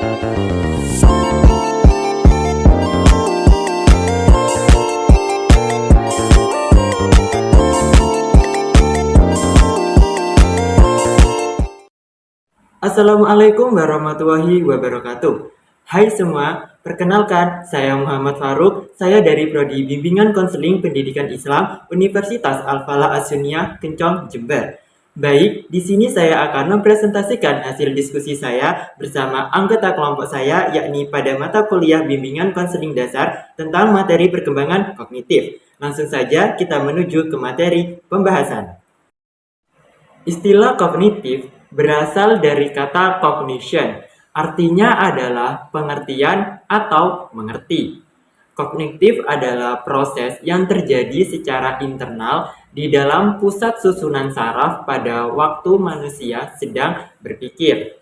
Assalamualaikum warahmatullahi wabarakatuh. Hai semua, perkenalkan saya Muhammad Faruk. Saya dari Prodi Bimbingan Konseling Pendidikan Islam Universitas Al-Falah As-Sunniyah, Kencong, Jember. Baik, di sini saya akan mempresentasikan hasil diskusi saya bersama anggota kelompok saya, yakni pada mata kuliah Bimbingan Konseling Dasar tentang materi perkembangan kognitif. Langsung saja kita menuju ke materi pembahasan. Istilah kognitif berasal dari kata cognition, artinya adalah pengertian atau mengerti. Kognitif adalah proses yang terjadi secara internal di dalam pusat susunan saraf pada waktu manusia sedang berpikir.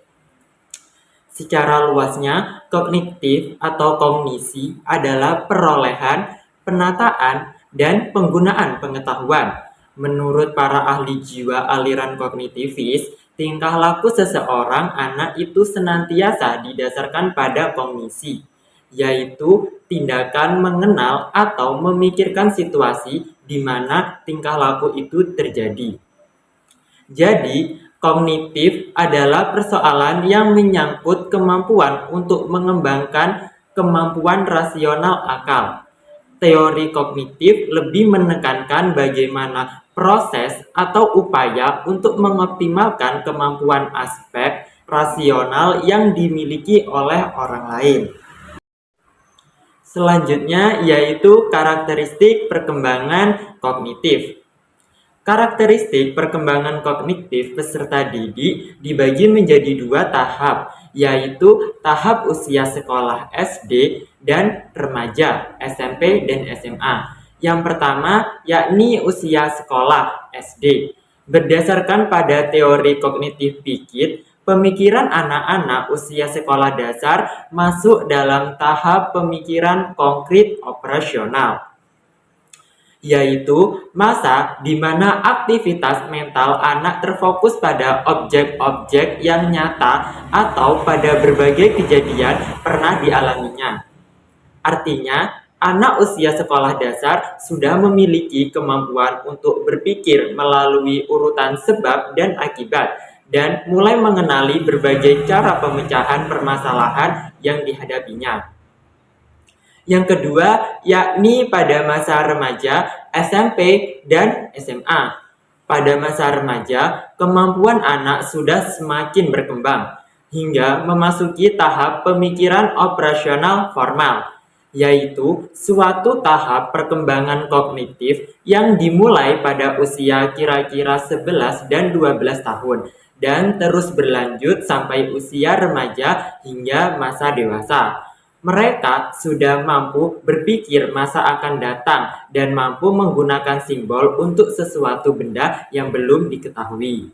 Secara luasnya, kognitif atau kognisi adalah perolehan, penataan, dan penggunaan pengetahuan. Menurut para ahli jiwa aliran kognitivis, tingkah laku seseorang anak itu senantiasa didasarkan pada kognisi, yaitu tindakan mengenal atau memikirkan situasi di mana tingkah laku itu terjadi. Jadi, kognitif adalah persoalan yang menyangkut kemampuan untuk mengembangkan kemampuan rasional akal. Teori kognitif lebih menekankan bagaimana proses atau upaya untuk mengoptimalkan kemampuan aspek rasional yang dimiliki oleh orang lain. Selanjutnya yaitu karakteristik perkembangan kognitif. Karakteristik perkembangan kognitif peserta didik dibagi menjadi dua tahap, yaitu tahap usia sekolah SD dan remaja SMP dan SMA. Yang pertama yakni usia sekolah SD. Berdasarkan pada teori kognitif Piaget, pemikiran anak-anak usia sekolah dasar masuk dalam tahap pemikiran konkret operasional, yaitu masa di mana aktivitas mental anak terfokus pada objek-objek yang nyata atau pada berbagai kejadian pernah dialaminya. Artinya, anak usia sekolah dasar sudah memiliki kemampuan untuk berpikir melalui urutan sebab dan akibat, dan mulai mengenali berbagai cara pemecahan permasalahan yang dihadapinya. Yang kedua, yakni pada masa remaja, SMP, dan SMA. Pada masa remaja, kemampuan anak sudah semakin berkembang, hingga memasuki tahap pemikiran operasional formal, yaitu suatu tahap perkembangan kognitif yang dimulai pada usia kira-kira 11 dan 12 tahun, dan terus berlanjut sampai usia remaja hingga masa dewasa. Mereka sudah mampu berpikir masa akan datang dan mampu menggunakan simbol untuk sesuatu benda yang belum diketahui.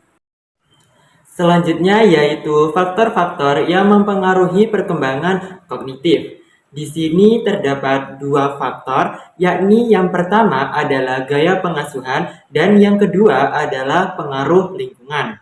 Selanjutnya yaitu faktor-faktor yang mempengaruhi perkembangan kognitif. Di sini terdapat dua faktor, yakni yang pertama adalah gaya pengasuhan dan yang kedua adalah pengaruh lingkungan.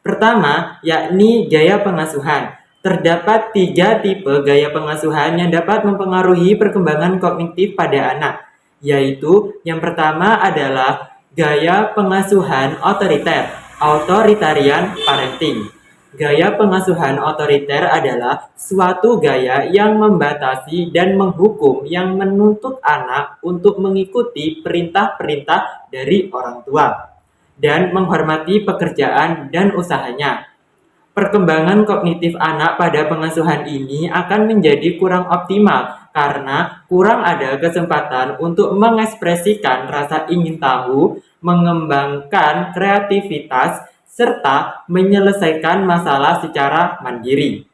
Pertama, yakni gaya pengasuhan. Terdapat 3 tipe gaya pengasuhan yang dapat mempengaruhi perkembangan kognitif pada anak, yaitu yang pertama adalah gaya pengasuhan otoriter, authoritarian parenting. Gaya pengasuhan otoriter adalah suatu gaya yang membatasi dan menghukum yang menuntut anak untuk mengikuti perintah-perintah dari orang tua dan menghormati pekerjaan dan usahanya. Perkembangan kognitif anak pada pengasuhan ini akan menjadi kurang optimal karena kurang ada kesempatan untuk mengekspresikan rasa ingin tahu, mengembangkan kreativitas, serta menyelesaikan masalah secara mandiri.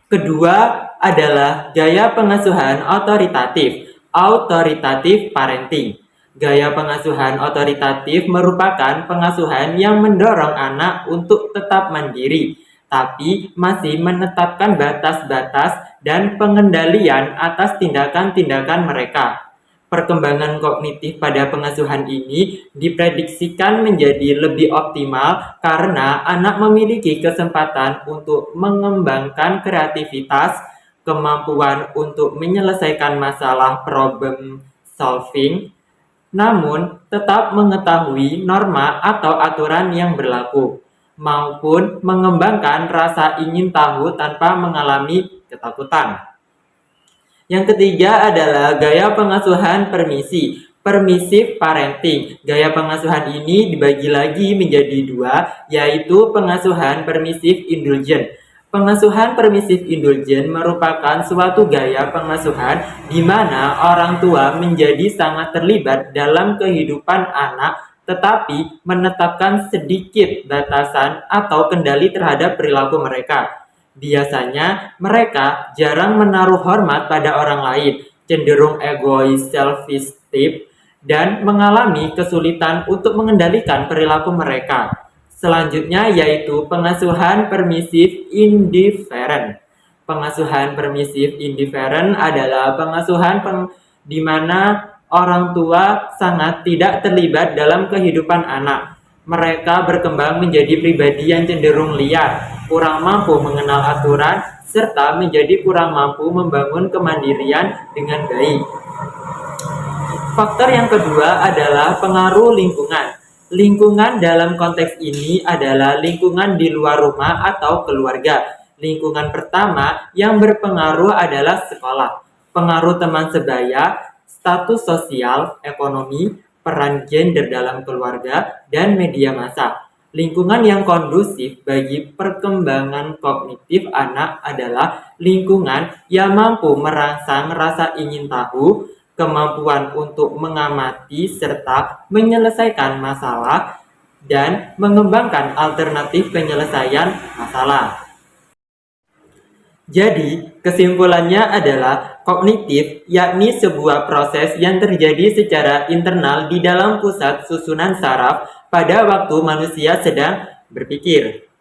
Kedua adalah gaya pengasuhan otoritatif, authoritative parenting. Gaya pengasuhan otoritatif merupakan pengasuhan yang mendorong anak untuk tetap mandiri, tapi masih menetapkan batas-batas dan pengendalian atas tindakan-tindakan mereka. Perkembangan kognitif pada pengasuhan ini diprediksikan menjadi lebih optimal karena anak memiliki kesempatan untuk mengembangkan kreativitas, kemampuan untuk menyelesaikan masalah problem solving, namun tetap mengetahui norma atau aturan yang berlaku, maupun mengembangkan rasa ingin tahu tanpa mengalami ketakutan. Yang ketiga adalah gaya pengasuhan permisi, permissive parenting. Gaya pengasuhan ini dibagi lagi menjadi dua, yaitu pengasuhan permissive indulgent. Pengasuhan permissive indulgent merupakan suatu gaya pengasuhan di mana orang tua menjadi sangat terlibat dalam kehidupan anak tetapi menetapkan sedikit batasan atau kendali terhadap perilaku mereka. Biasanya, mereka jarang menaruh hormat pada orang lain, cenderung egois, selfish, dan mengalami kesulitan untuk mengendalikan perilaku mereka. Selanjutnya yaitu pengasuhan permissive indifferent. Pengasuhan permissive indifferent adalah pengasuhan di mana orang tua sangat tidak terlibat dalam kehidupan anak. Mereka berkembang menjadi pribadi yang cenderung liar, kurang mampu mengenal aturan, serta menjadi kurang mampu membangun kemandirian dengan baik. Faktor yang kedua adalah pengaruh lingkungan. Lingkungan dalam konteks ini adalah lingkungan di luar rumah atau keluarga. Lingkungan pertama yang berpengaruh adalah sekolah. Pengaruh teman sebaya, status sosial, ekonomi, peran gender dalam keluarga, dan media massa. Lingkungan yang kondusif bagi perkembangan kognitif anak adalah lingkungan yang mampu merangsang rasa ingin tahu, kemampuan untuk mengamati serta menyelesaikan masalah, dan mengembangkan alternatif penyelesaian masalah. Jadi, kesimpulannya adalah kognitif, yakni sebuah proses yang terjadi secara internal di dalam pusat susunan saraf pada waktu manusia sedang berpikir.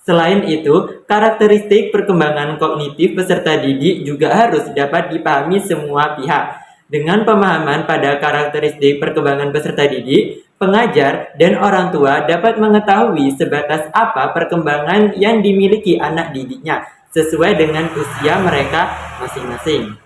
Selain itu, karakteristik perkembangan kognitif peserta didik juga harus dapat dipahami semua pihak. Dengan pemahaman pada karakteristik perkembangan peserta didik, pengajar dan orang tua dapat mengetahui sebatas apa perkembangan yang dimiliki anak didiknya sesuai dengan usia mereka masing-masing.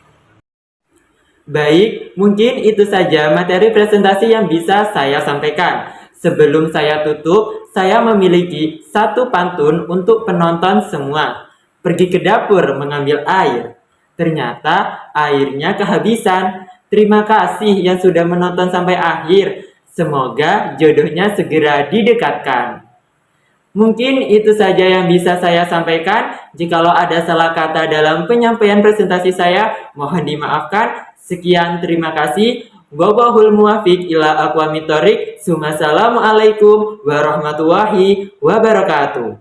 Baik, mungkin itu saja materi presentasi yang bisa saya sampaikan. Sebelum saya tutup, saya memiliki satu pantun untuk penonton semua. Pergi ke dapur mengambil air. Ternyata airnya kehabisan. Terima kasih yang sudah menonton sampai akhir. Semoga jodohnya segera didekatkan. Mungkin itu saja yang bisa saya sampaikan. Jikalau ada salah kata dalam penyampaian presentasi saya, mohon dimaafkan. Sekian, terima kasih. Wallahul muwaffiq ila aqwamit thoriq. Wassalamualaikum warahmatullahi wabarakatuh.